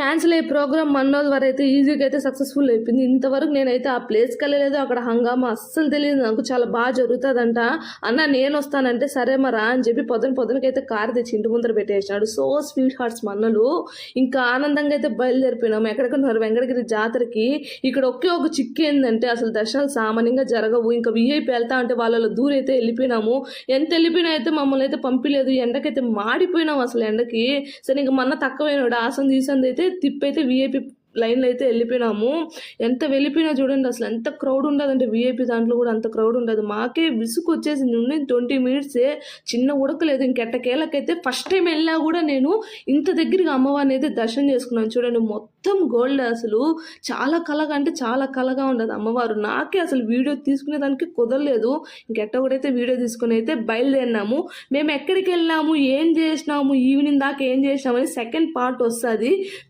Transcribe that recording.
Cancel అయ్యే programme మన్నోజ్ వరకు అయితే ఈజీగా అయితే సక్సెస్ఫుల్ అయిపోయింది. ఇంతవరకు నేనైతే ఆ ప్లేస్కి వెళ్ళలేదు, అక్కడ హంగామా అస్సలు తెలియదు నాకు. చాలా బాగా జరుగుతుందంట. అన్న నేను వస్తానంటే సరే రా అని చెప్పి పొద్దునకైతే కారు తెచ్చి ఇంటి ముందర పెట్టేసినాడు. సో స్వీట్ హార్ట్స్ మన్నలు. ఇంకా ఆనందంగా అయితే బయలుదేరిపోయినాము. ఎక్కడికన్నారు వెంకటగిరి జాతరకి. ఇక్కడ ఒకే ఒక చిక్కు ఏంటంటే అసలు దర్శనాలు సామాన్యంగా జరగవు. ఇంకా విఐపి వెళ్తా అంటే వాళ్ళ దూరం అయితే వెళ్ళిపోయినాము. ఎంత వెళ్ళిపోయినా అయితే మమ్మల్ని అయితే పంపిలేదు. ఎండకైతే మాడిపోయినాము అసలు ఎండకి. సరే ఇంకా మన తక్కువైనాడు ఆసంది ఈసంది అయితే తిప్పైతే విఐపి లైన్లో అయితే వెళ్ళిపోయినాము. ఎంత వెళ్ళిపోయినా చూడండి అసలు ఎంత క్రౌడ్ ఉండదంటే విఐపి దాంట్లో కూడా అంత క్రౌడ్ ఉండదు. మాకే విసుగు వచ్చేసింది. 20 మినిట్సే చిన్న ఉడకలేదు. ఇంకెట్టకేళ్ళకైతే ఫస్ట్ టైం వెళ్ళినా కూడా నేను ఇంత దగ్గరగా అమ్మవారిని అయితే దర్శనం చేసుకున్నాను. చూడండి మొత్తం గోల్డ్, అసలు చాలా కళగా అంటే చాలా కళగా ఉండదు అమ్మవారు. నాకే అసలు వీడియో తీసుకునేదానికి కుదరలేదు. ఇంకెట్ట కూడా అయితే వీడియో తీసుకుని అయితే బయలుదేరినాము. మేము ఎక్కడికి వెళ్ళాము, ఏం చేసినాము, ఈవినింగ్ దాకా ఏం చేసినామని సెకండ్ పార్ట్ వస్తుంది.